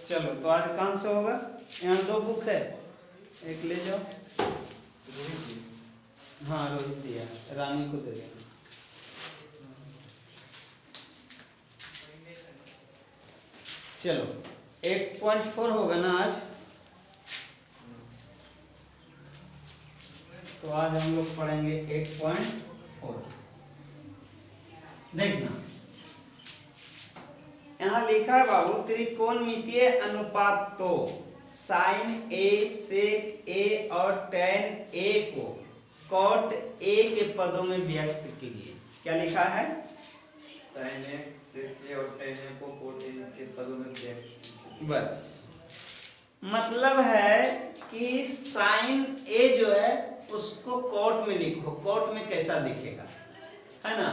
चलो तो आज कहाँ से होगा? यहाँ 2 बुक है, एक ले जाओ। हाँ रोहित दिया, रानी को दे देना। चलो 8.4 होगा ना आज? तो आज हम लोग पढ़ेंगे 8.4। देखना यहाँ लिखा है बाबू, त्रिकोणमितीय अनुपात तो साइन ए, सेक ए और टैन ए को कॉट ए के पदों में व्यक्त कीजिए। क्या लिखा है? साइन ए, सेक ए और टैन ए को कॉट ए के पदों में व्यक्त कीजिए। बस मतलब है कि साइन ए जो है उसको कॉट में लिखो, कॉट में कैसा दिखेगा, है ना।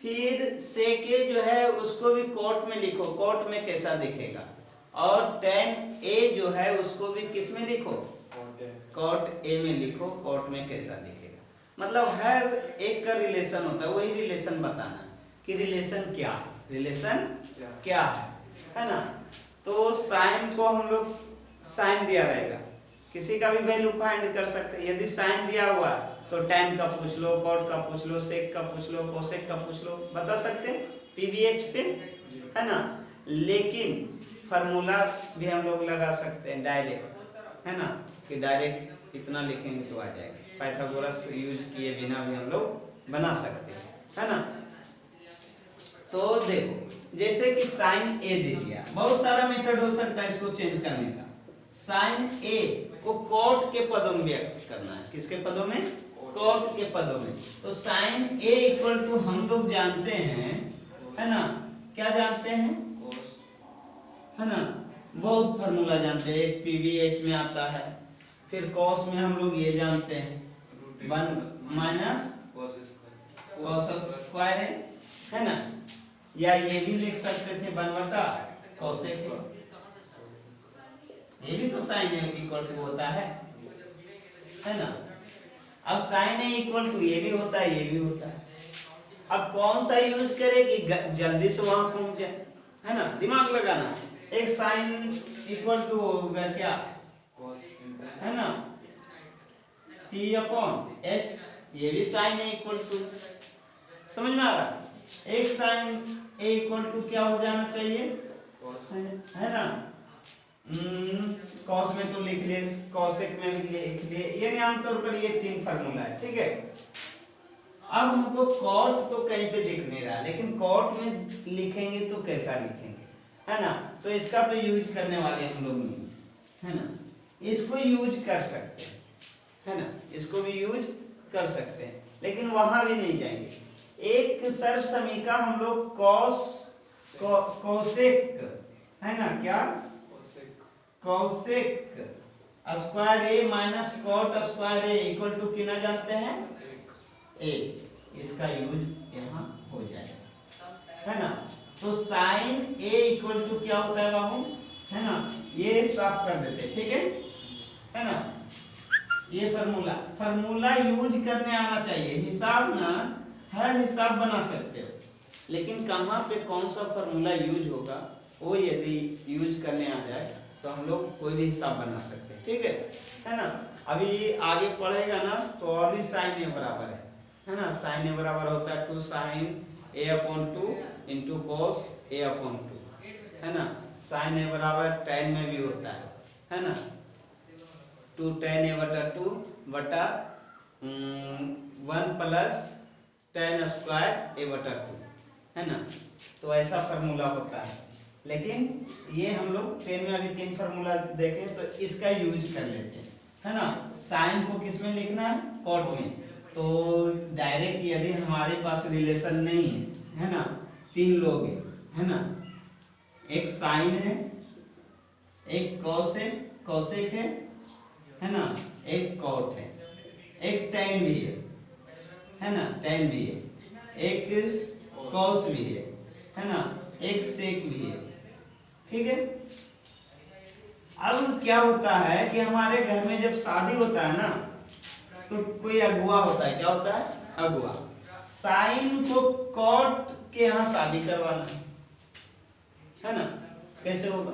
फिर सेक ए जो है उसको भी कॉट में लिखो, कॉट में कैसा दिखेगा। और टैन ए जो है उसको भी किस में लिखो? कॉट ए में लिखो, कॉट में कैसा दिखेगा। मतलब हर एक का रिलेशन होता है, वही रिलेशन बताना है कि रिलेशन क्या है, रिलेशन क्या है ना। तो साइन को हम लोग, साइन दिया रहेगा, किसी का भी वैल्यू फाइंड कर सकते हैं। यदि साइन दिया हुआ है तो टैन का पूछ लो, कॉट का पूछ लो, सेक का पूछ लो, कोसेक का पूछ लो, बता सकते हैं पीवीएच पे, है ना। लेकिन फार्मूला भी हम लोग लगा सकते हैं डायरेक्ट, है ना, कि डायरेक्ट इतना लिखेंगे तो आ जाएगा। पाइथागोरस यूज किए बिना भी हम लोग बना सकते हैं, है ना। तो देखो जैसे कि साइन ए दे दिया, बहुत सारा मेथड हो सकता है इसको चेंज करने का। साइन ए को कॉट के पदों में व्यक्त करना है। किसके पदों में? कॉट के पदों में। तो साइन ए इक्वल टू हम लोग जानते हैं, है ना, क्या जानते हैं, है ना, बहुत फार्मूला जानते हैं। एक पीवीएच में आता है, फिर कॉस में हम लोग ये जानते हैं 1 माइनस कॉस स्क्वायर है ना। या ये भी लिख सकते थे 1 कोसेक, ये भी तो साइन ए इक्वल टू होता है ना। अब साइन ए इक्वल टू ये भी होता है, ये भी होता है। अब कौन सा यूज करें कि जल्दी से वहां पहुंच जाए, है ना, दिमाग लगाना है। एक साइन इक्वल टू होगा क्या, है ना, p अपॉन h, ये भी साइन ए इक्वल टू, समझ में आ रहा? एक साइन ए इक्वल टू क्या हो जाना चाहिए, है ना। कॉस में तो लिख लिए, कॉसेक में भी लिख लिए, यानी आमतौर पर ये 3 फार्मूला है, ठीक है। अब हमको कॉट तो कहीं पे दिख नहीं रहा, लेकिन कॉट में लिखेंगे तो कैसा लिखेंगे, है ना। तो इसका तो यूज करने वाले हम लोग नहीं, है ना। इसको यूज कर सकते हैं, है ना, इसको भी यूज कर सकते हैं, लेकिन वहां भी नहीं जाएंगे। एक सर्व समीकरण हम लोग कोसेक, है ना, क्या cosec square A minus cot square A equal to कितना जानते हैं, ए। इसका यूज यहाँ हो जाएगा, है ना। तो साइन ए इक्वल टू क्या होता है बाबू, है ना, ये साफ कर देते, ठीक है ना। ये फार्मूला यूज करने आना चाहिए। हिसाब ना हर हिसाब बना सकते हो, लेकिन कहाँ पे कौन सा फार्मूला यूज होगा वो यदि यूज करने आ जाए तो हम लोग कोई भी हिसाब बना सकते हैं, ठीक है ना। अभी आगे पढ़ेगा ना तो और भी साइन ए बराबर है ना। साइन ए बराबर होता है 2 sign A upon 2 into cos A upon 2, है ना। साइन ए बराबर टैन में भी होता है ना, 2 tan a बटा 2 बटा 1 प्लस tan स्क्वायर a बटा 2, है ना। तो ऐसा फार्मूला होता है, लेकिन ये हम लोग 10 में अभी 3 फार्मूला देखें तो इसका यूज कर लेते हैं, है ना। साइन को किस में लिखना है, कॉट में। तो डायरेक्ट यदि हमारे पास रिलेशन नहीं है ना, 3 लोग है ना, एक साइन है, एक कॉसेक है ना, एक कॉट है, एक टैन भी है ना, टैन भी है, एक कॉस भी है ना, एक सेक भी है, ठीक है। अब क्या होता है कि हमारे घर में जब शादी होता है ना तो कोई अगुआ होता है, क्या होता है, अगुआ। साइन को कॉट के यहाँ शादी करवाना है ना, कैसे होगा,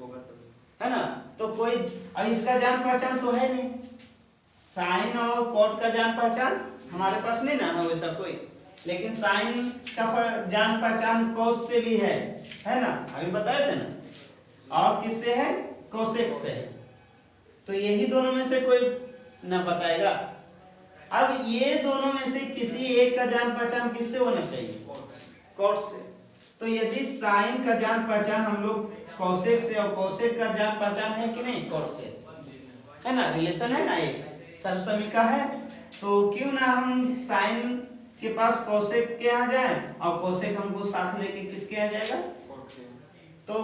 होगा तब। है ना। तो कोई अब इसका जान पहचान तो है नहीं, साइन और कॉट का जान पहचान हमारे पास नहीं ना है वैसा कोई, लेकिन साइन का जान पहचान कॉस से भी है ना, अभी बताए थे ना। और किससे है, कोसेक से है। तो यही दोनों में से कोई ना बताएगा। अब ये दोनों में से किसी एक का जान पहचान किससे होना चाहिए, कॉट से। तो यदि साइन का जान पहचान हम लोग कोसेक से और कोसेक का जान पहचान है कि नहीं कॉट से, है ना, रिलेशन है ना, एक सर्वसमिका है। तो क्यों ना हम साइन के पास कोसेक के आ जाए और कोसेक हमको साथ लेके किसके आ जाएगा, तो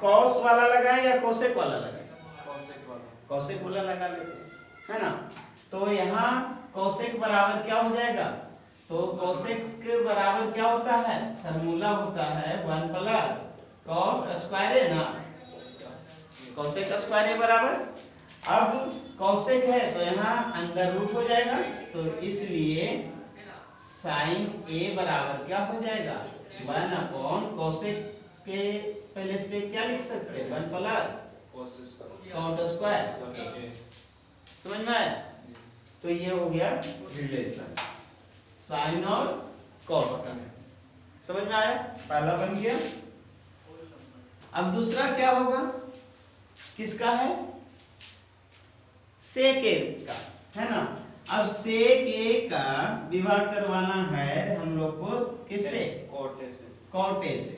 कॉस वाला लगाए या कोसेक वाला लगाए, कोसेक वाला लगा लेते हैं, है ना। तो यहाँ कोसेक बराबर क्या हो जाएगा, तो कोसेक बराबर क्या होता है, फार्मूला होता है 1 प्लस कॉट स्क्वायर है ना, कोसेक स्क्वायर है बराबर। अब कोसेक है तो यहाँ अंडर रूट हो जाएगा, तो इसलिए साइन ए बराबर क्या हो जाएगा, 1 अपॉन कोसेक के पहले से क्या लिख सकते हैं, 1 प्लस कॉट स्क्वायर। समझ में आया। तो ये हो गया रिलेशन साइन और कॉट का, समझ में आया, पहला बन गया। अब दूसरा क्या होगा, किसका है, सेक ए का, है ना। अब सेक ए का विभाग करवाना है हम लोग को किससे, कॉट ए से।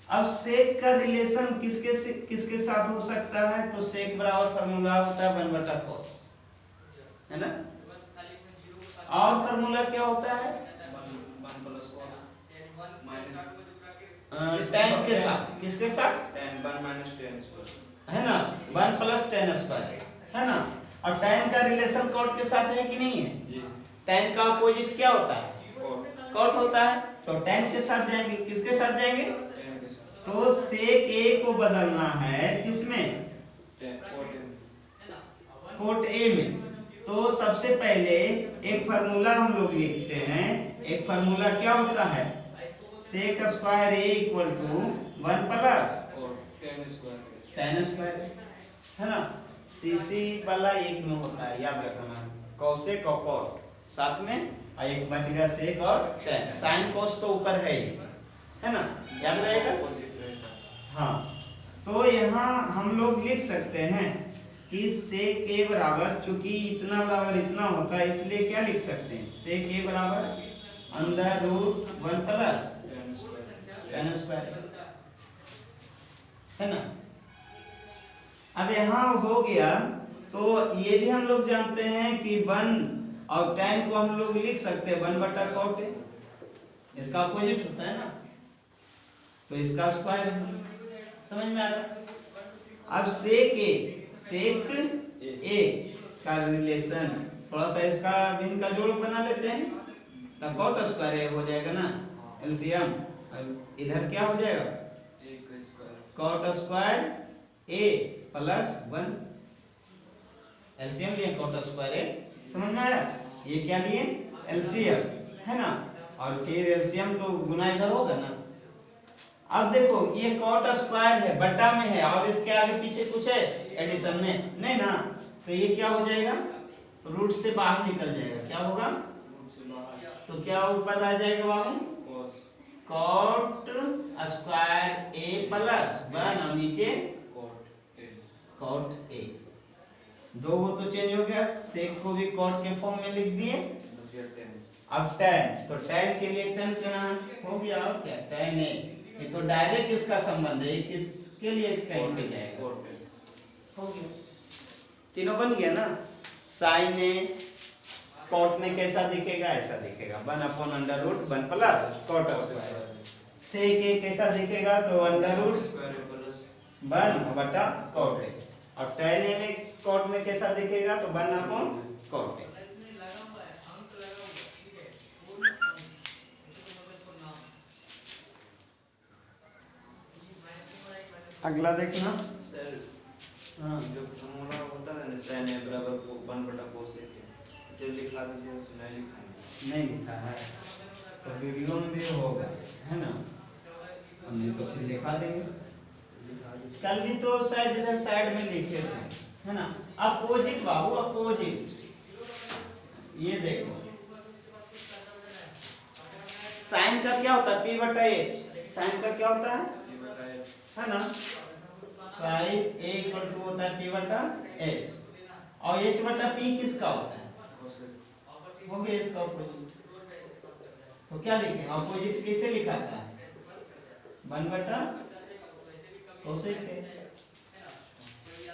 अब सेक का रिलेशन किसके साथ हो सकता है, तो सेक बराबर फार्मूला होता है 1/cos, है ना। और फार्मूला क्या होता है, tan के साथ, किसके साथ, है ना, 1 प्लस tan स्क्वायर, है ना। और tan का रिलेशन कॉट के साथ है कि नहीं है, tan का अपोजिट क्या होता है, कॉट होता है। तो tan के साथ जाएंगे, किसके साथ जाएंगे, तो सेक ए को बदलना है किसमें, कोट ए में। तो सबसे पहले एक फार्मूला हम लोग लिखते हैं, एक फार्मूला क्या होता है, sec square A equal to 1 plus tan square, है ना। सीसी वाला एक में होता है, याद रखना, कोसेक और कॉट साथ में, और एक बच गया सेक और tan, साइन कोस तो ऊपर है ही, है ना, याद रहेगा। हाँ, तो यहाँ हम लोग लिख सकते हैं कि सेक ए बराबर, चूंकि इतना बराबर इतना होता है इसलिए क्या लिख सकते हैं, सेक ए बराबर under root 1 plus tan square, है ना। अब यहाँ हो गया, तो ये भी हम लोग जानते हैं कि 1 और tan को हम लोग लिख सकते हैं 1/cot ए, इसका अपोजिट होता है ना, तो इसका स्क्वायर है, समझ में आ रहा। अब सेक ए का रिलेशन, थोड़ा सा इसका भिन्न का जोड़ बना लेते हैं, तो कॉट स्क्वायर ए हो जाएगा ना, एलसीएम। इधर क्या हो जाएगा, cot square A plus 1, LCM लिए कॉट स्क्वायर ए, समझ में आया। ये क्या लिए, एलसीएम, है ना। और फिर एलसीएम तो गुना इधर होगा ना। अब देखो ये कॉट स्क्वायर है, बट्टा में है, और इसके आगे पीछे कुछ है एडिशन में नहीं ना, तो ये क्या हो जाएगा, रूट से बाहर निकल जाएगा, क्या होगा, तो क्या ऊपर आ जाएगा बाबू, कॉट स्क्वायर ए प्लस 1 और नीचे कॉट ए, दो वो तो चेंज हो गया, सेक को भी कॉट के फॉर्म में लिख दिए। अब tan, तो tan के लिए tan क्या हो गया, और क्या tan ए, ये तो डायरेक्ट इसका संबंध है, किसके लिए कहीं पे जाएगा, हो गया, तीनों बन गया ना। साइन ए कॉट में कैसा दिखेगा, ऐसा दिखेगा 1/√1 प्लस कॉट स्क्वायर। सेक ए कैसा दिखेगा, तो √1/cot ए, और tan ए में कॉट में कैसा दिखेगा, तो 1/cot ए। अगला देखना, हाँ, जो फॉर्मूला होता है ना sin a बराबर 1/cos a के, इसे लिखा दीजिए, नहीं लिखा है, नहीं लिखा है, तो वीडियो में भी होगा, है ना, हमने तो फिर लिखा देंगे। कल भी तो शायद इधर साइड में लिखे थे, है ना। अपोजिट बाबू, अपोजिट। ये देखो साइन का क्या होता है, पी बटा एच। साइन का क्या होता है ना। साइन ए इक्वल टू होता है पी बटा एच, और एच बटा पी किसका होता है, हो गया इसका अपोजिट। तो क्या लिखेंगे, अपोजिट कैसे लिखाता है, 1 बटा कोसेक ए।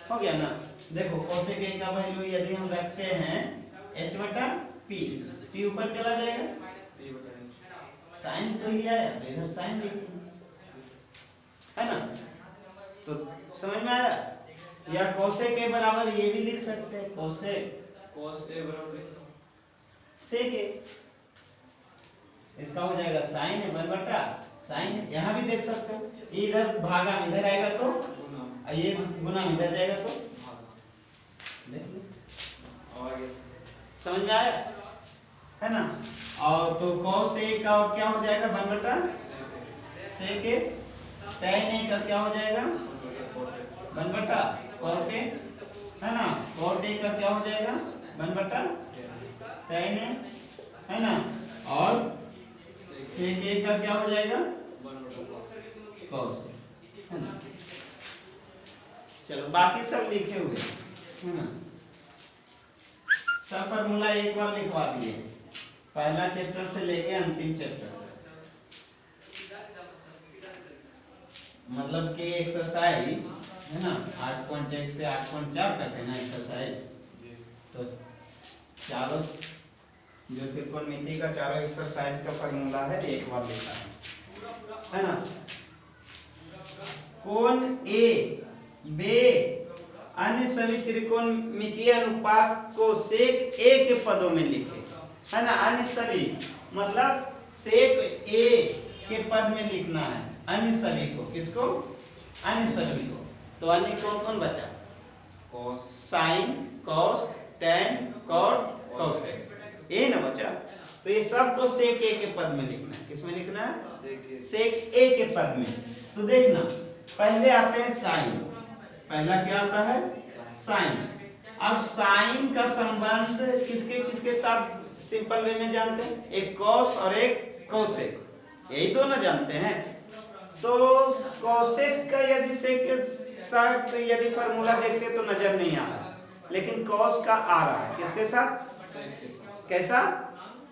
हो गया ना। देखो कोसेक ए का वैल्यू यदि हम रखते हैं h बटा पी, पी ऊपर चला जाएगा, साइन तो ही आया तो इधर साइन लिखेंगे, है ना। तो समझ में आया। या कोसेक ए बराबर ये भी लिख सकते हैं, कोसेक cos a बराबर सेक ए, इसका हो जाएगा साइन है 1 बटा साइन है। यहाँ भी देख सकते हो, ये इधर भागा में इधर आएगा तो, और ये गुना में इधर जाएगा तो, देख लो और समझ में आया, है ना। और तो cos a का क्या हो जाएगा 1 बटा सेक ए, tan a का क्या हो जाएगा 1 बटा cot a, है ना। cot a का क्या हो जाएगा 1 बटा tan a, है ना। और सेक a का क्या हो जाएगा cos a, है ना। चलो बाकी सब लिखे हुए है ना, सब फार्मूला एक बार लिखवा दिए, पहला चैप्टर से लेके अंतिम चैप्टर मतलब कि एक्सरसाइज है ना 8.1 से 8.4 तक है ना एक्सरसाइज। तो चारों जो त्रिकोणमिति का चारों एक्सरसाइज का फार्मूला है एक बार लिखा है ना। कोण ए बे अन्य सभी त्रिकोणमितीय अनुपात को सेक ए के पदों में लिखे, है ना। अन्य सभी मतलब सेक ए के पद में लिखना है, अन्य सभी को, किसको, अन्य सभी को। तो अन्य कौन कौन बचा, cos sine, cos, tan, cot, cosec, ये ना बचा। तो ये सबको सेक ए के पद में लिखना है, किसमें लिखना है, सेक ए के पद में। तो देखना पहले आते हैं साइन, पहला क्या आता है साइन। अब साइन का संबंध किसके किसके साथ सिंपल वे में जानते हैं, एक कॉस और एक कोसेक, यही दो ना जानते हैं। तो कोसेक का यदि सेक के साथ यदि फार्मूला देखते तो नजर नहीं आ रहा, लेकिन कॉस का आ रहा है, किसके साथ, कैसा,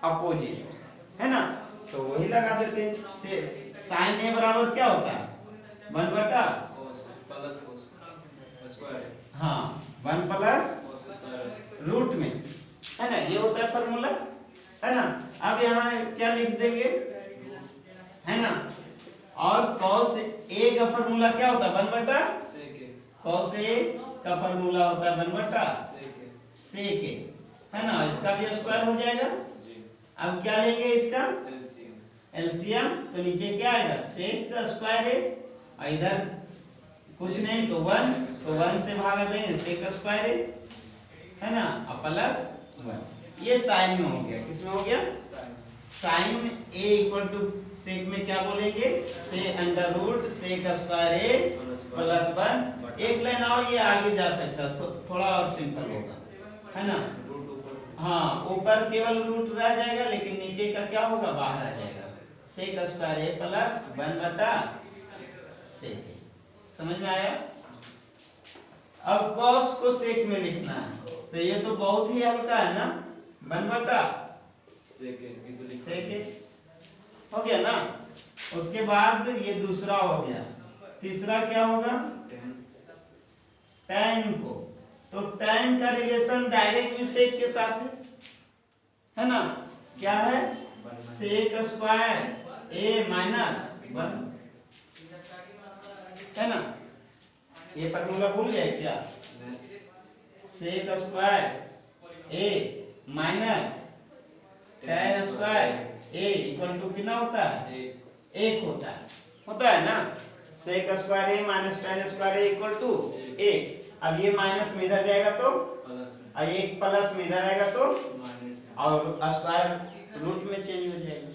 अपोजिट, है ना। तो वही लगा देते हैं। साइन ए बराबर क्या होता है 1 बटा प्लस cos स्क्वायर, हाँ 1 प्लस cos स्क्वायर रूट में, है ना, ये होता है फार्मूला, है ना। अब यहाँ क्या लिख देंगे, है ना। और cos a का फार्मूला क्या होता है 1 बटा sec a, cos a का फार्मूला होता है 1 बटा sec a, sec a, है ना। इसका भी स्क्वायर हो जाएगा। जी अब क्या लेंगे इसका LCM, एलसीएम, तो नीचे क्या आएगा सेक का स्क्वायर है, और इधर कुछ नहीं तो 1, तो 1 से भागा देंगे सेक का स्क्वायर है ना, और प्लस 1। ये साइन में हो गया, किसमें हो गया, sin sine A equal to sec में क्या बोलेंगे, से under root sec square A plus 1। एक लाइन और ये आगे जा सकता है, थोड़ा और सिंपल होगा, है ना। रूट ऊपर, हाँ ऊपर केवल रूट रह जाएगा, लेकिन नीचे का क्या होगा, बाहर आ जाएगा, सेक स्क्वायर ए प्लस 1 बटा सेक ए। समझ में आया। अब कॉस को सेक में लिखना है, तो ये तो बहुत ही हल्का है ना, 1 बटा sec a भी तो लिखा सेक ए हो गया ना। उसके बाद ये दूसरा हो गया, तीसरा क्या होगा, tan tan को, तो tan का रिलेशन डायरेक्ट भी सेक के साथ है ना। क्या है, सेक स्क्वायर ए माइनस 1, है ना। ये फार्मूला भूल गए क्या, sec square A minus tan square A equal to कितना होता है, एक होता है ना। Sec square A minus tan square A equal to 1। अब ये माइनस में इधर जाएगा तो, प्लस में, और एक प्लस में इधर आएगा तो, माइनस में, और स्क्वायर रूट में चेंज हो जाएगा।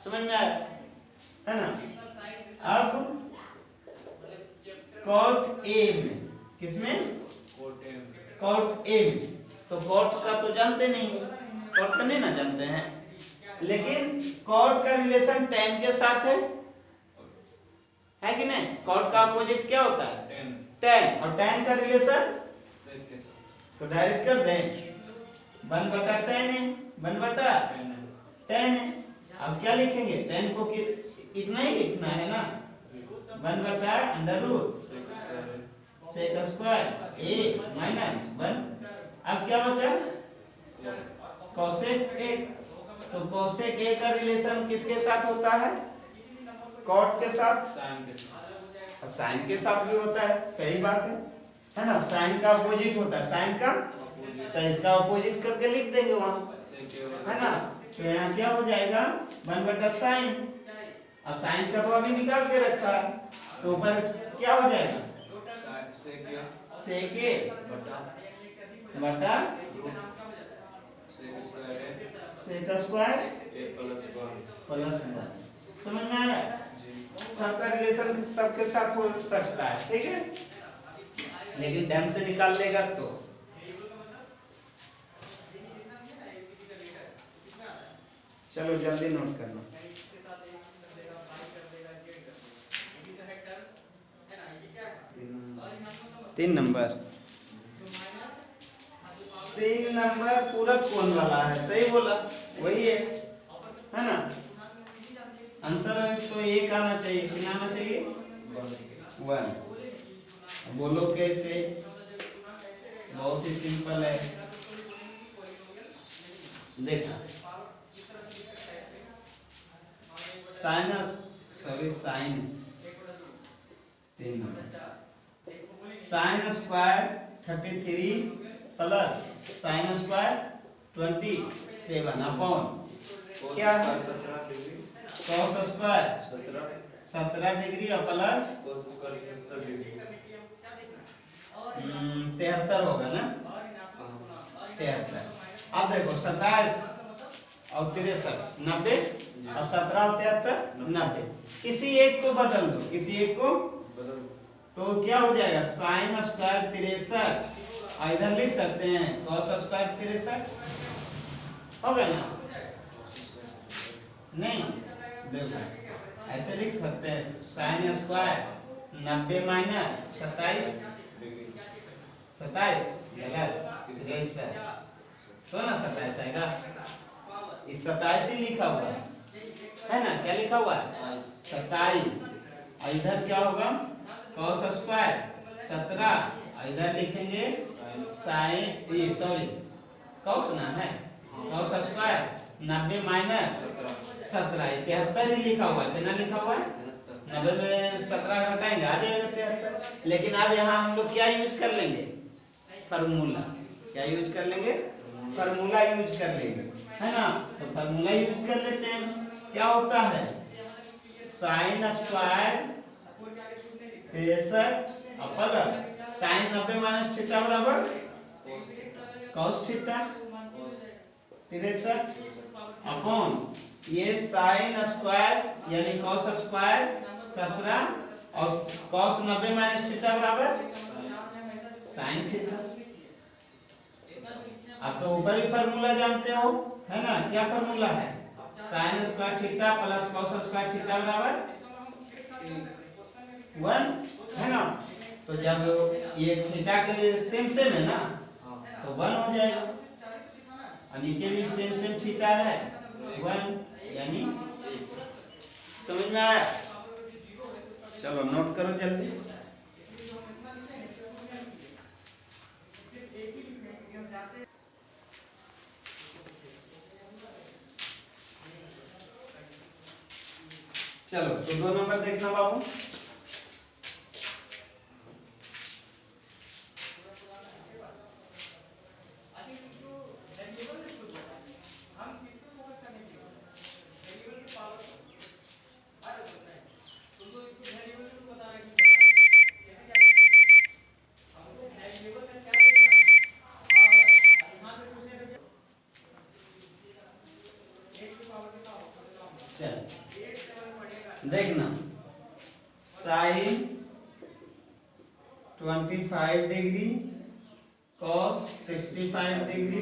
समझ में आया, है ना। अब कॉट ए में, किसमें? कॉट ए में। तो कॉट का तो जानते नहीं, कॉट का नहीं ना जानते हैं, लेकिन कॉट का रिलेशन tan के साथ है कि नहीं? कॉट का अपोजिट क्या होता है? tan। और tan का रिलेशन तो डायरेक्ट कर दें, 1/tan है, 1/tan है। अब क्या लिखेंगे? tan को इतना ही लिखना है ना, 1/√sec² a माइनस 1। अब क्या बचा? cosec a। तो cosec a का रिलेशन किसके साथ होता है? cot के साथ, और sin के साथ भी होता है, सही बात है ना? sin का अपोजिट होता है, sin का, तो इसका अपोजिट करके लिख देंगे वहां, है ना? तो यहाँ क्या हो जाएगा? 1/sin। और sin का तो अभी निकाल के रखा है, तो ऊपर क्या हो जाएगा? sec a बटा sec² प्लस 1। समझ में आया? सबका रिलेशन सबके साथ हो सकता है, ठीक है, लेकिन ढंग से निकाल लेगा तो। चलो जल्दी नोट करना। 3 नंबर, 3 नंबर पूरक कोण वाला है, सही बोला, वही है ना? आंसर तो एक आना चाहिए, कितना आना चाहिए? 1। बोलो कैसे? बहुत ही सिंपल है, देखा, sine, sine 3 number, sin² 33 plus sin² 27 upon क्या है? cos² 17 डिग्री और प्लस 73 होगा ना, 73। अब देखो 27 और 63 90, और 17 और 73 90। किसी एक को बदल दो, किसी एक को, तो क्या हो जाएगा? sin² 63, और इधर लिख सकते हैं cos² 63, होगा ना? नहीं, देखो ऐसे लिख सकते हैं, sin² 90 माइनस 27, 27 गलत, 63 तो ना 27 आएगा, इस 27 ही लिखा हुआ है ना? क्या लिखा हुआ है? 27। और इधर क्या होगा? cos² 17, और इधर लिखेंगे sin, सॉरी cos ना है, cos² 90 माइनस 17, 73 ही लिखा हुआ है, कितना लिखा हुआ है? 90 में 17 घटाएंगे आ जाएगा 73। लेकिन अब यहाँ हम लोग क्या यूज कर लेंगे? फार्मूला। क्या यूज कर लेंगे? फार्मूला यूज कर लेंगे, है ना? तो फार्मूला यूज कर लेते हैं। क्या होता है? sin² 63 plus sin 90 minus theta बराबर cos थीटा 63 अपॉन ये sin² यानी cos² 17 और cos 90 माइनस थीटा बराबर sin थीटा। अब तो ऊपर ही फार्मूला जानते हो, है ना? क्या फार्मूला है? sin² theta plus cos² theta बराबर 1, है ना? तो जब ये थीटा के सेम सेम है ना, तो 1 हो जाएगा, और नीचे भी सेम सेम थीटा है 1, यानी समझ में आया? चलो नोट करो जल्दी। चलो तो 2 नंबर देखना बाबू। चल देखना, sin 25 degree cos 65 degree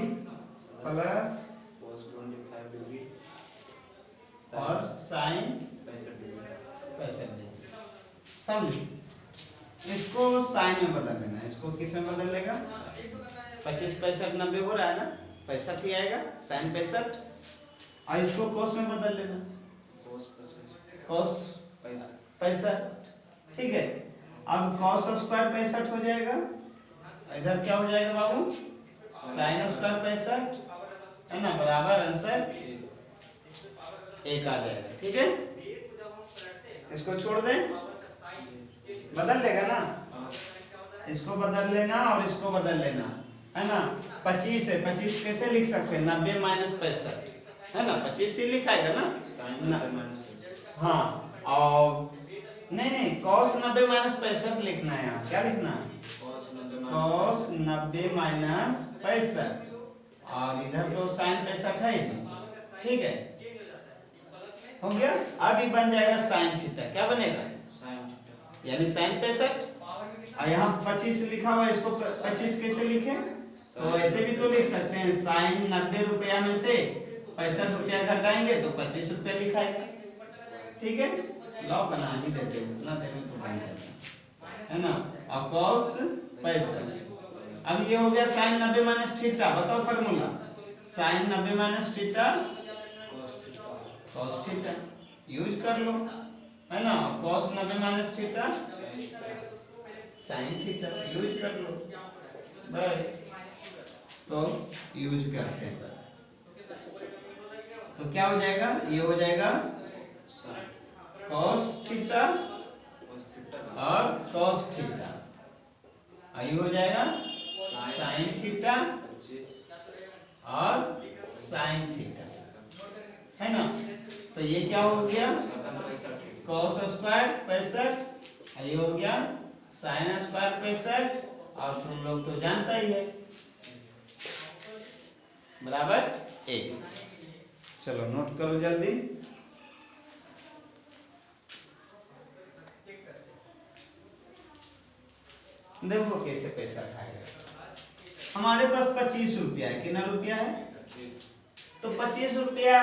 plus cos 25 degree और sin 65 डिग्री 65 डिग्री। समझ, इसको साइन में बदल लेना। इसको किस में बदल लेगा? 25 65 90 हो रहा है ना, 65 ही आएगा, साइन 65। और इसको कोस में बदल लेना, कोस 65। ठीक है, अब कॉस स्क्वायर 65 हो जाएगा, इधर क्या हो जाएगा बाबू? साइन स्क्वायर 65 है ना, बराबर आंसर 1 आ जाएगा। ठीक है, इसको छोड़ दें, बदल लेगा ना, इसको बदल लेना और इसको बदल लेना, है ना। 25 है, 25 कैसे लिख सकते हैं? 90 माइनस 65 है ना, 25 ही लिखाएगा ना। हाँ, और नहीं cos 90 माइनस 65 लिखना है यहाँ। क्या लिखना है? cos 90 माइनस 65, और इधर तो साइन 65 है ही। ठीक है, हो गया। अब ये बन जाएगा साइन थीटा। क्या बनेगा? यानी साइन 65, और यहाँ 25 लिखा हुआ है, इसको 25 कैसे लिखे? तो ऐसे भी तो लिख सकते हैं, साइन 90 रुपया में से 65 रुपया घटाएंगे तो 25 रुपया लिखाएगा। ठीक है, लॉ बना ही देते हैं, उतना देर में तो बन जाता है ना। और cos 65, अब ये हो गया साइन 90 माइनस थीटा। बताओ formula, sine 90 minus theta cos theta, use कर लो, है ना। cos 90 minus theta sine theta, use कर लो बस। तो यूज करते हैं तो क्या हो जाएगा? ये हो जाएगा cos थीटा और cos थीटा, ये हो जाएगा sin थीटा और sin थीटा, है ना। तो ये क्या हो गया? cos स्क्वायर 65, ये हो गया sin स्क्वायर 65, और तुम लोग तो जानता ही है, बराबर 1। चलो नोट करो जल्दी। देखो कैसे पैसा खाएगा। हमारे पास 25 रुपया है। कितना रुपया है? तो 25 रुपया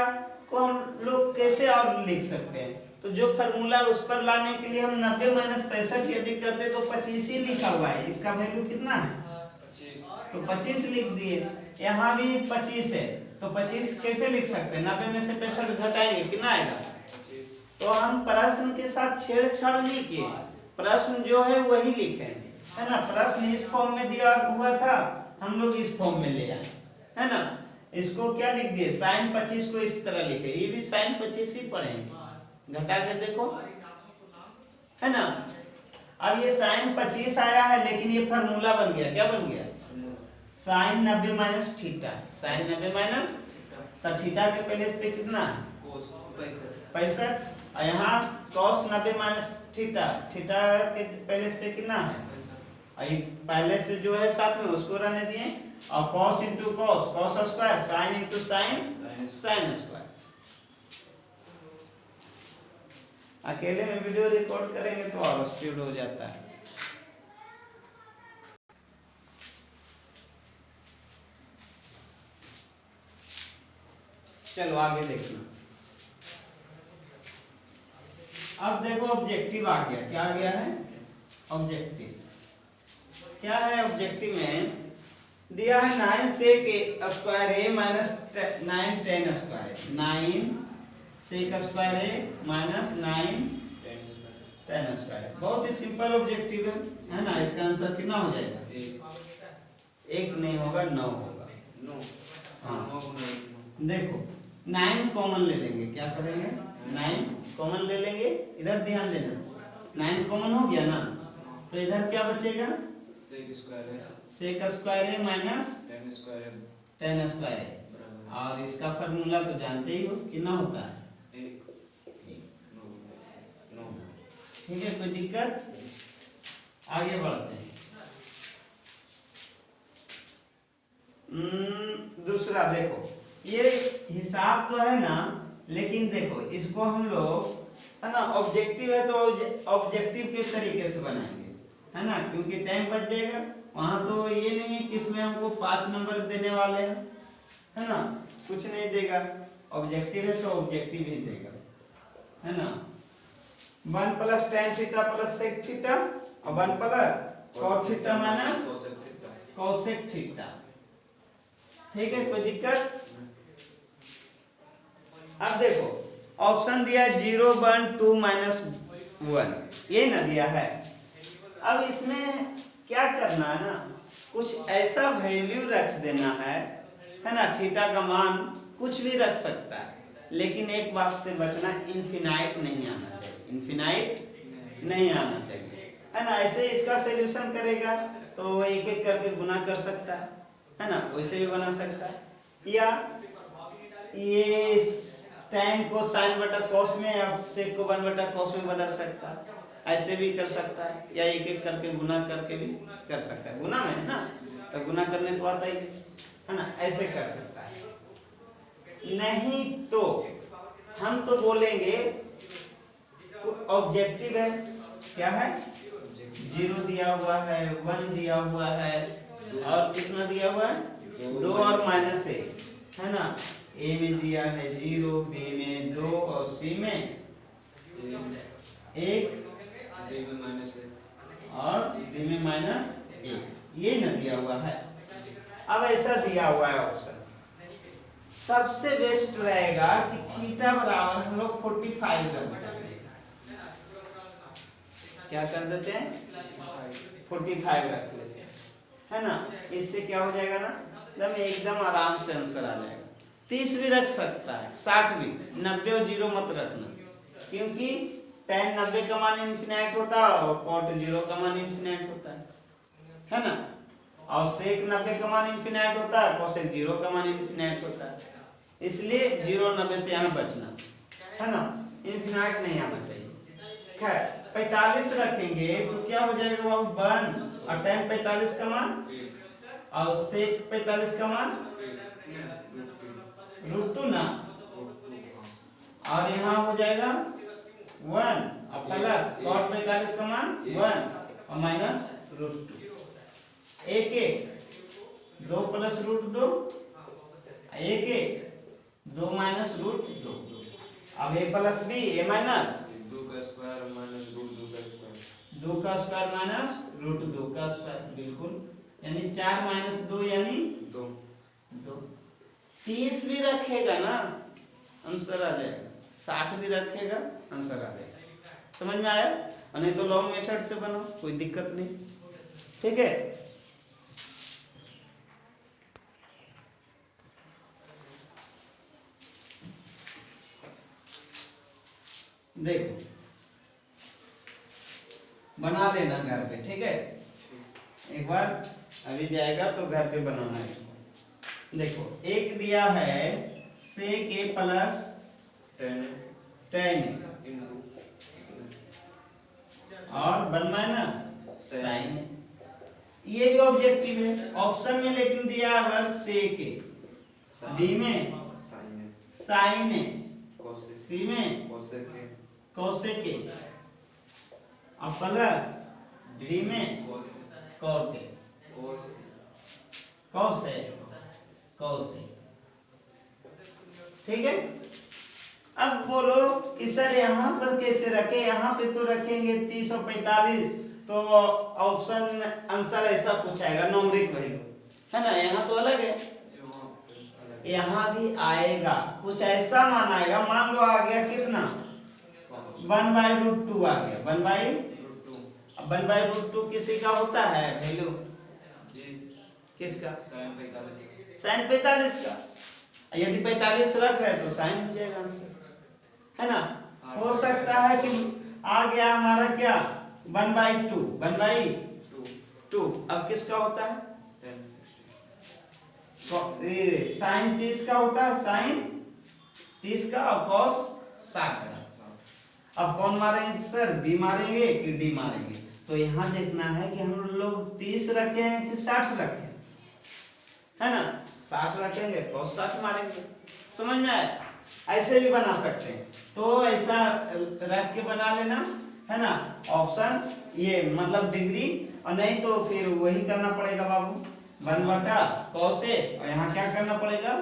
को हम लोग कैसे और लिख सकते हैं? तो जो फार्मूला उस पर लाने के लिए हम 90 माइनस 65 यदि करते तो 25 ही लिखा हुआ है, इसका वैल्यू कितना है? 25। तो 25 लिख दिए। यहाँ भी 25 है, तो 25 कैसे लिख सकते हैं? 90 में से 65 घटाएंगे, कितना आएगा? तो हम प्रश्न के साथ छेड़छाड़ नहीं किए, प्रश्न जो है वही लिखे, है ना। प्रश्न इस फॉर्म में दिया हुआ था, हम लोग इस फॉर्म में ले आए, है ना। इसको क्या लिख दिए? साइन 25 को इस तरह लिखे, ये भी साइन 25 ही पढ़ेंगे, घटा के देखो, है ना। अब ये साइन 25 आया है, लेकिन ये फार्मूला बन गया। क्या बन गया? Sine 90 minus theta, sine 90 minus, तो थीटा के पहले इस पे कितना है? 65, और यहाँ cos 90 माइनस थीटा, थीटा के पहले इस पे कितना है? ये पहले से जो है साथ में उसको रहने दिए, और cos into cos, cos square, sin into sin, sin square. अकेले में वीडियो रिकॉर्ड करेंगे तो और स्पीड हो जाता है। चलो आगे देखना। अब देखो ऑब्जेक्टिव आ गया। क्या आ गया है? ऑब्जेक्टिव क्या है? ऑब्जेक्टिव में दिया है 9 sec square a minus 9 tan square, 9 sec square a minus 9 tan square. बहुत ही सिंपल ऑब्जेक्टिव है ना। इसका आंसर कितना हो जाएगा? 1 नहीं होगा, 9 होगा। हाँ, देखो 9 कॉमन ले लेंगे। क्या करेंगे? 9 कॉमन ले लेंगे। इधर ध्यान देना, 9 कॉमन हो गया ना, तो इधर क्या बचेगा? सेक स्क्वायर है माइनस टेन स्क्वायर है, और इसका फार्मूला तो जानते ही हो, कितना होता है? 1। ठीक है, कोई दिक्कत? आगे बढ़ते हैं। दूसरा देखो, ये हिसाब तो है ना, लेकिन देखो इसको हम लोग, है ना, ऑब्जेक्टिव है तो ऑब्जेक्टिव के तरीके से बनाएंगे। है ना, क्योंकि टाइम बच जाएगा। वहां तो ये नहीं है कि इसमें हमको 5 नंबर देने वाले हैं, है ना, कुछ नहीं देगा। ऑब्जेक्टिव है तो ऑब्जेक्टिव ही देगा, है ना। 1 plus tan theta plus sec theta और 1 plus cot theta minus cosec theta. ठीक है, कोई दिक्कत? अब देखो ऑप्शन दिया 0 1 2 -1, ये ना दिया है। अब इसमें क्या करना है ना, कुछ ऐसा वैल्यू रख देना है ना। थीटा का मान कुछ भी रख सकता है, लेकिन एक बात से बचना, इनफिनाइट नहीं आना चाहिए, इनफिनाइट नहीं आना चाहिए, है ना। ऐसे इसका सॉल्यूशन करेगा तो एक एक करके गुना कर सकता है ना, वैसे भी बना सकता है, या ये tan को sin बटा cos में या sec को 1 बटा cos में बदल सकता है, ऐसे भी कर सकता है, या एक एक करके गुना करके भी कर सकता है। गुना में है ना, तो गुना करने तो आता ही है ना, ऐसे कर सकता है। नहीं तो हम तो बोलेंगे ऑब्जेक्टिव है, क्या है, 0 दिया हुआ है, 1 दिया हुआ है, और कितना दिया हुआ है, 2 और -1, है ना। ए में दिया है 0, बी में 2 और सी में 1, डी में -1 और डी में -1, ये न दिया हुआ है। अब ऐसा दिया हुआ है ऑप्शन, सबसे बेस्ट रहेगा कि थीटा बराबर हम लोग 45 रख देते हैं। क्या कर देते हैं, 45 रख लेते हैं, है ना। इससे क्या हो जाएगा ना, एकदम आराम से आंसर आ जाएगा। 30 भी रख सकता है, 60 भी, 90 और 0 मत रखना, क्योंकि tan 90 का मान इनफिनाइट होता है और cot 0 का मान इनफिनाइट होता है ना। और sec 90 का मान इनफिनाइट होता है, cosec 0 का मान इनफिनाइट होता है, इसलिए 0 और 90 से यहाँ बचना, है ना, इनफिनाइट नहीं आना चाहिए। खैर 45 रखेंगे तो क्या हो जाएगा बाबू, 1, और tan 45 का मान और sec 45 का मान √2 ना, और यहाँ हो जाएगा 1 और प्लस cot 45 का मान 1 और माइनस √2, 1 2 प्लस √2, 1 2 माइनस √2। अब a plus b, a minus 2 का स्क्वायर माइनस √2 का स्क्वायर, 2 का स्क्वायर माइनस √2 का स्क्वायर, बिल्कुल, यानी 4 माइनस 2 यानी 2। 30 भी रखेगा ना, आंसर आ जाएगा, 60 भी रखेगा, आंसर आ जाएगा। समझ में आया? और नहीं तो लॉन्ग मेथड से बनाओ, कोई दिक्कत नहीं, ठीक है। देखो बना लेना घर पे, ठीक है, एक बार अभी जाएगा तो घर पे बनाना है इसको। देखो एक दिया है sec a प्लस tan और 1 माइनस sin, ये भी ऑब्जेक्टिव है ऑप्शन में, लेकिन दिया है sec a, b में sin a, c में cosec a, और प्लस d में cot a, cos a, ठीक है। अब बोलो कि सर यहाँ पर कैसे रखे, यहाँ पे तो रखेंगे 30 और 45, तो ऑप्शन आंसर ऐसा पूछाएगा न्यूमेरिक वैल्यू, है ना, यहाँ तो अलग है, यहाँ भी आएगा कुछ ऐसा मान आएगा, मान लो आ गया कितना 1/√2 आ गया, 1/√2 किसी का होता है वैल्यू, किसका, sin 45 का, यदि 45 रख रहे तो sin हो जाएगा आंसर, है ना। हो सकता है कि आ गया हमारा क्या 1/2, अब किसका होता है, sin 30 का होता है, sin 30 का और cos 60 का। अब कौन मारेंगे सर, बी मारेंगे कि डी मारेंगे, तो यहाँ देखना है कि हम लोग 30 रखे हैं कि 60 रखे हैं, है ना, 60 रखेंगे cos 60 मारेंगे, समझ में आया। ऐसे भी बना सकते हैं, तो ऐसा रख के बना लेना, है ना। ऑप्शन ये मतलब डिग्री, और नहीं तो फिर वही करना पड़ेगा बाबू, 1/cos A, और यहाँ क्या करना पड़ेगा,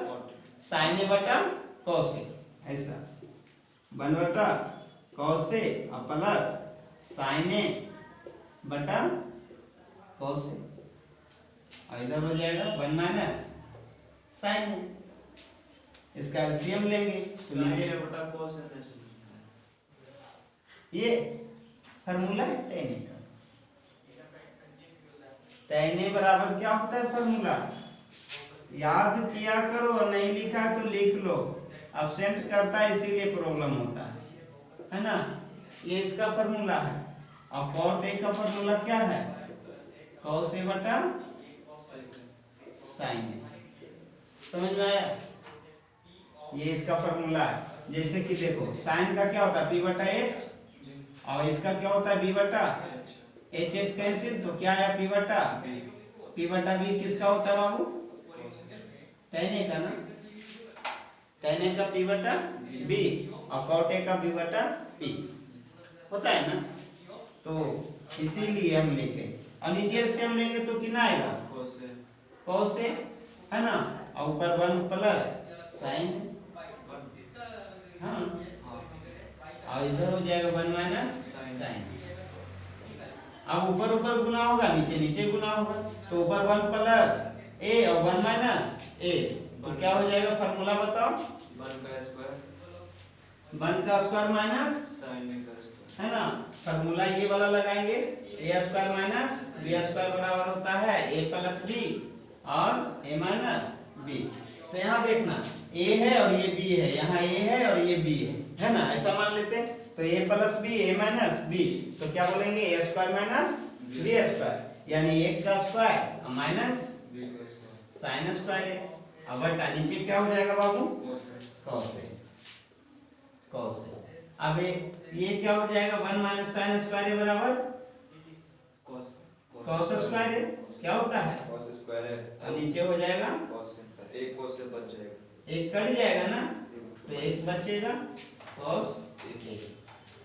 sin A बटा cos A, ऐसा 1/cos A और प्लस sin A बटा cos A, और इधर हो जाएगा 1 माइनस sin A। इसका एलसीएम लेंगे तो नीचे बटा cos A नहीं समझ में आया। ये फार्मूला है tan A का। tan A बराबर क्या होता है फार्मूला, याद किया करो, नहीं लिखा तो लिख लो, अब्सेंट करता है इसीलिए प्रॉब्लम होता है ना। ये इसका फार्मूला है, और cot A का फार्मूला क्या है, cos A बटा sin A। समझ में आया, ये इसका फार्मूला है। जैसे कि देखो sin का क्या होता है p बटा h, और इसका क्या होता है b बटा h, h कैंसिल, तो क्या आया p बटा b किसका होता है बाबू, tan A का ना, tan A का p बटा b, और cot A का b बटा p होता है ना। तो इसीलिए हम लिखे, और नीचे से हम लेंगे तो कितना आएगा, cos A, है ना, और ऊपर 1 प्लस sin, हाँ, और इधर हो जाएगा 1 माइनस sin। अब ऊपर ऊपर गुना होगा, नीचे नीचे गुना होगा, तो ऊपर 1 प्लस a और 1 माइनस a, तो क्या हो जाएगा फार्मूला बताओ, 1 का स्क्वायर माइनस sin A का स्क्वायर, है ना। फार्मूला ये वाला लगाएंगे, a square minus b square बराबर होता है a प्लस b और a माइनस b। तो यहाँ देखना a है और ये b है, यहाँ a है और ये b है ना, ऐसा मान लेते हैं। तो a plus b a minus b, तो क्या बोलेंगे a square minus b square, यानी 1 का स्क्वायर माइनस साइन स्क्वायर है। अब बटा नीचे क्या हो जाएगा बाबू, cos A, cos A। अब ये क्या हो जाएगा, 1 माइनस साइन स्क्वायर बराबर cos स्क्वायर है, क्या होता है cos स्क्वायर है, और नीचे हो जाएगा cos एक cos से बच जाएगा, एक कट जाएगा ना, तो एक बचेगा cos A।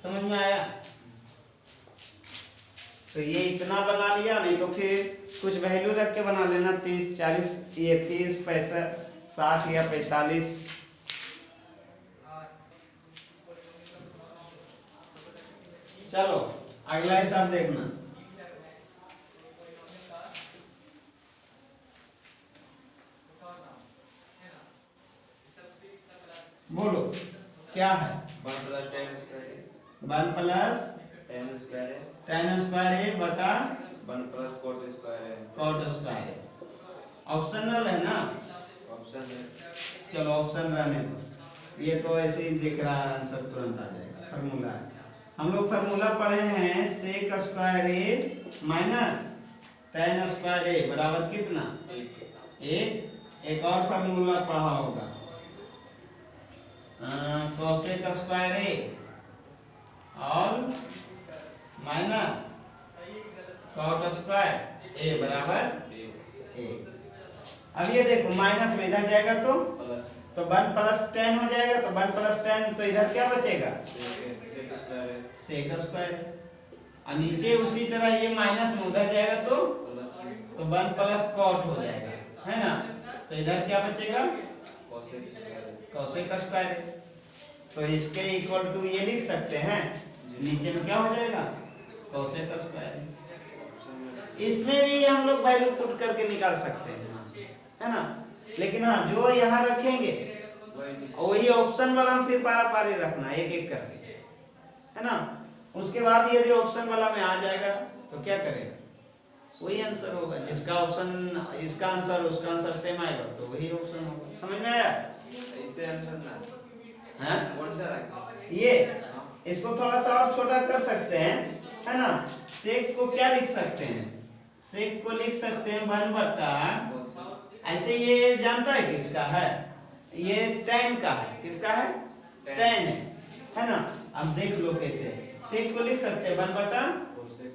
समझ में आया, तो ये इतना बना लिया, नहीं तो फिर कुछ वैल्यू रख के बना लेना, 30 40, ये 30 65 60 या 45। चलो अगला हिसाब देखना, बोलो क्या है, 1 प्लस tan स्क्वायर है, 1 प्लस tan स्क्वायर है, tan स्क्वायर है बटा 1 प्लस cot स्क्वायर है, cot स्क्वायर है। ऑप्शनल है ना, ऑप्शन है, चलो ऑप्शन रहने दो, ये तो ऐसे ही दिख रहा है, आंसर तुरंत आ जाएगा। फार्मूला है, हम लोग फार्मूला पढ़े हैं सेक square A minus tan square ए बराबर कितना, एक और फार्मूला पढ़ा होगा, कोसेक स्क्वायर ए और माइनस कॉट स्क्वायर ए बराबर ए। अब ये देखो माइनस में इधर जाएगा प्लस तो 1 प्लस tan हो जाएगा, तो 1 प्लस tan, तो इधर क्या बचेगा, सेक स्क्वायर है, सेक स्क्वायर, और नीचे उसी तरह ये माइनस में उधर जाएगा तो प्लस 1 प्लस कॉट हो जाएगा, है ना, तो इधर क्या बचेगा, कोसेक स्क्वायर है, कोसेक स्क्वायर। तो इसके इक्वल टू ये लिख सकते हैं, नीचे में क्या हो जाएगा, कोसेक स्क्वायर। ऑप्शन में इसमें भी हम लोग वैल्यू पुट करके निकाल सकते हैं, है ना, लेकिन हाँ जो यहाँ रखेंगे वही ऑप्शन वाला हम फिर पारा पारी रखना एक एक करके, है ना। उसके बाद यदि ऑप्शन वाला में आ जाएगा तो क्या करेगा, वही आंसर होगा, जिसका ऑप्शन इसका आंसर उसका आंसर सेम आएगा तो वही ऑप्शन होगा। समझ में आया, ऐसे आंसर ना हैं कौन सा रखें, ये इसको थोड़ा सा और छोटा कर सकते हैं, है ना। सेक को क्या लिख सकते हैं, सेक को लिख सकते हैं 1 बटा, ऐसे ये जानता है किसका है, ये tan का है, किसका है, tan है ना। अब देख लो कैसे सेक को लिख सकते हैं 1 बटा कोसेक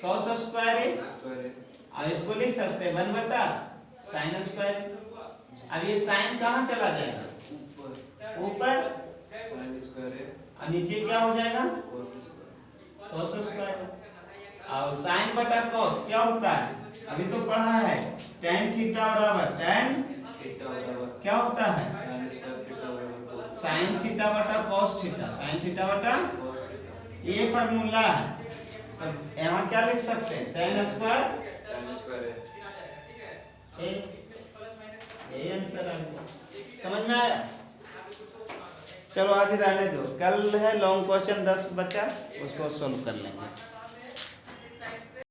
cos स्क्वायर है, स्क्वायर है, और इसको लिख सकते हैं 1 बटा sin स्क्वायर। अब ये sin कहाँ चला जाएगा, ऊपर ऊपर, sin स्क्वायर है, और नीचे क्या हो जाएगा, cos स्क्वायर, cos स्क्वायर। और साइन बटा कॉस क्या होता है, अभी तो पढ़ा है, tan थीटा बराबर tan थीटा बराबर क्या होता है, sin स्क्वायर थीटा बराबर cos साइन थीटा बटा कॉस थीटा, साइन थीटा बटा cos थीटा, ये फॉर्मूला है। तो यहाँ क्या लिख सकते हैं, tan स्क्वायर tan स्क्वायर है। यही आंसर है। समझ में आया? चलो आगे रहने दो, कल है लॉन्ग क्वेश्चन 10 बचा, उसको सोल्व कर लेंगे।